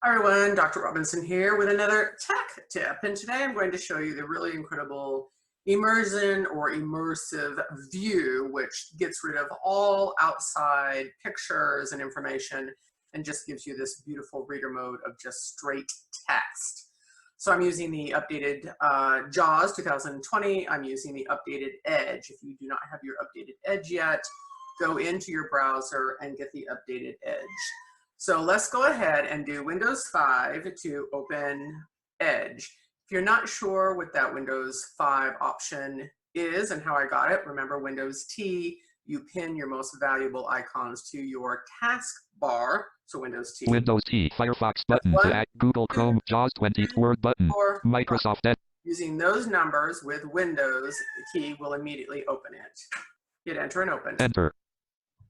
Hi everyone, Dr. Robinson here with another tech tip, and today I'm going to show you the really incredible immersion or immersive view, which gets rid of all outside pictures and information and just gives you this beautiful reader mode of just straight text. So I'm using the updated JAWS 2020. I'm using the updated Edge. If you do not have your updated Edge yet, go into your browser and get the updated Edge. So let's go ahead and do Windows 5 to open Edge. If you're not sure what that Windows 5 option is and how I got it, remember Windows T, you pin your most valuable icons to your taskbar. So Windows T. Windows T, Firefox button to add, Google Chrome, JAWS 20, Word button, Microsoft Edge. Using those numbers with Windows, the key will immediately open it. Hit enter and open. Enter.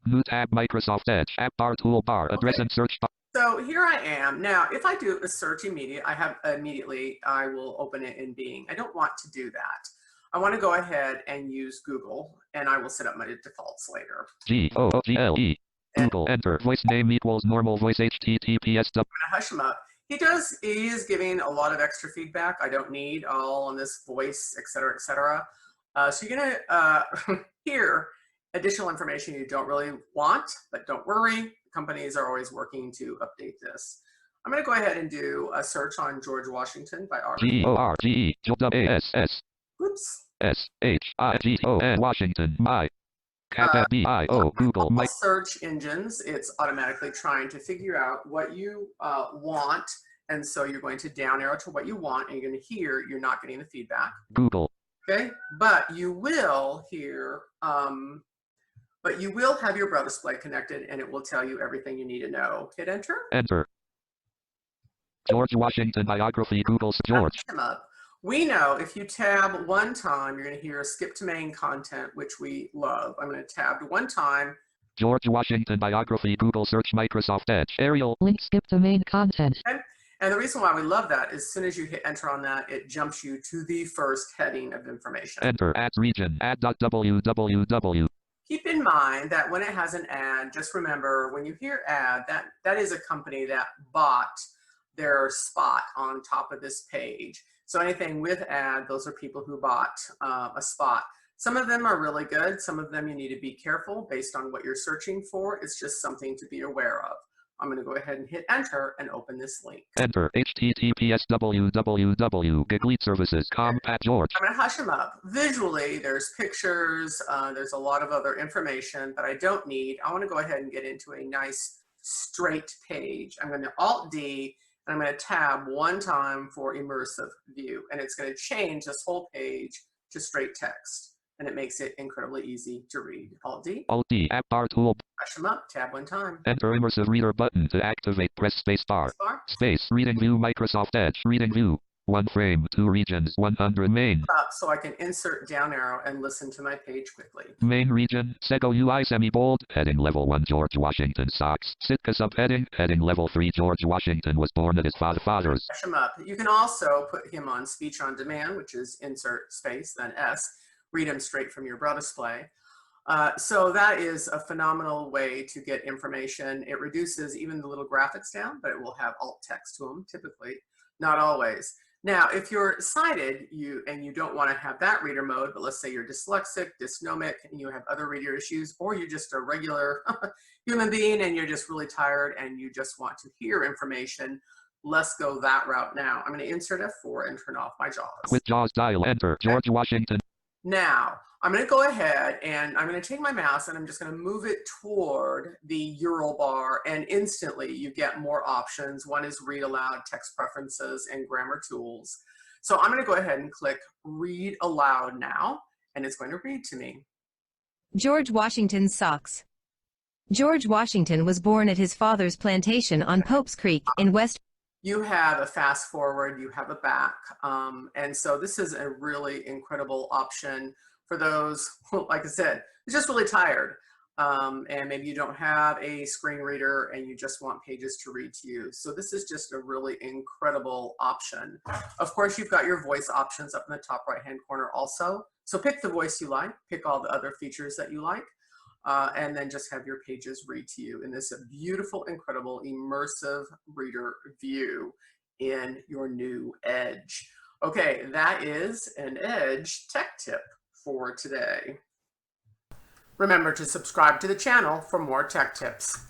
New tab, Microsoft Edge, app bar, toolbar, address and search bar. So here I am. Now, if I do a search immediately, I will open it in Bing. I don't want to do that. I want to go ahead and use Google, and I will set up my defaults later. Google, enter, voice name equals normal voice, HTTPS. I'm going to hush him up. He is giving a lot of extra feedback I don't need, all on this voice, et cetera, et cetera. So you're going to hear additional information you don't really want, but don't worry, companies are always working to update this. I'm going to go ahead and do a search on George Washington by R. George Washington, Washington, my. Google, my. Search engines, it's automatically trying to figure out what you want, and so you're going to down arrow to what you want, and you're going to hear you're not getting the feedback. Google. Okay, but you will hear, but you will have your braille display connected, and it will tell you everything you need to know. Hit enter. Enter. George Washington biography, Google's George. We know if you tab one time, you're going to hear skip to main content, which we love. I'm going to tab one time. George Washington biography, Google search, Microsoft Edge, Arial. Link skip to main content. Okay. And the reason why we love that is as soon as you hit enter on that, it jumps you to the first heading of information. Enter, add region, add.www. Keep in mind that when it has an ad, just remember when you hear ad, that is a company that bought their spot on top of this page. So anything with ad, those are people who bought a spot. Some of them are really good. Some of them you need to be careful based on what you're searching for. It's just something to be aware of. I'm going to go ahead and hit enter and open this link. Enter, https www.gigleadservices.com, Pat George. I'm going to hush them up. Visually, there's pictures, there's a lot of other information that I don't need. I want to go ahead and get into a nice straight page. I'm going to Alt-D, and I'm going to tab one time for immersive view, and it's going to change this whole page to straight text. And it makes it incredibly easy to read. Alt-D. Alt-D, app bar tool. Push them up, tab one time. Enter immersive reader button to activate, press space bar. Space, reading view, Microsoft Edge, reading view. 1 frame, 2 regions, 100 main. So I can insert down arrow and listen to my page quickly. Main region, Sego UI semi-bold, heading level 1 George Washington socks. Sitka subheading, heading level 3 George Washington was born at his father's. Push him up. You can also put him on speech on demand, which is insert space, then S. Read them straight from your braille display. So that is a phenomenal way to get information. It reduces even the little graphics down, but it will have alt text to them typically, not always. Now, if you're sighted and you don't want to have that reader mode, but let's say you're dyslexic, dysnomic, and you have other reader issues, or you're just a regular human being and you're just really tired and you just want to hear information, let's go that route now. I'm going to insert F4 and turn off my JAWS. With JAWS dial, enter, George Washington. Now, I'm going to go ahead and I'm going to take my mouse and I'm just going to move it toward the URL bar, and instantly you get more options. One is read aloud, text preferences, and grammar tools. So I'm going to go ahead and click read aloud now, and it's going to read to me. George Washington's socks. George Washington was born at his father's plantation on Pope's Creek in West. You have a fast forward, you have a back, and so this is a really incredible option for those, like I said, who's just really tired, and maybe you don't have a screen reader and you just want pages to read to you. So this is just a really incredible option. Of course, you've got your voice options up in the top right-hand corner also. So pick the voice you like, pick all the other features that you like. and then just have your pages read to you in this beautiful, incredible, immersive reader view in your new Edge. Okay, that is an Edge tech tip for today. Remember to subscribe to the channel for more tech tips.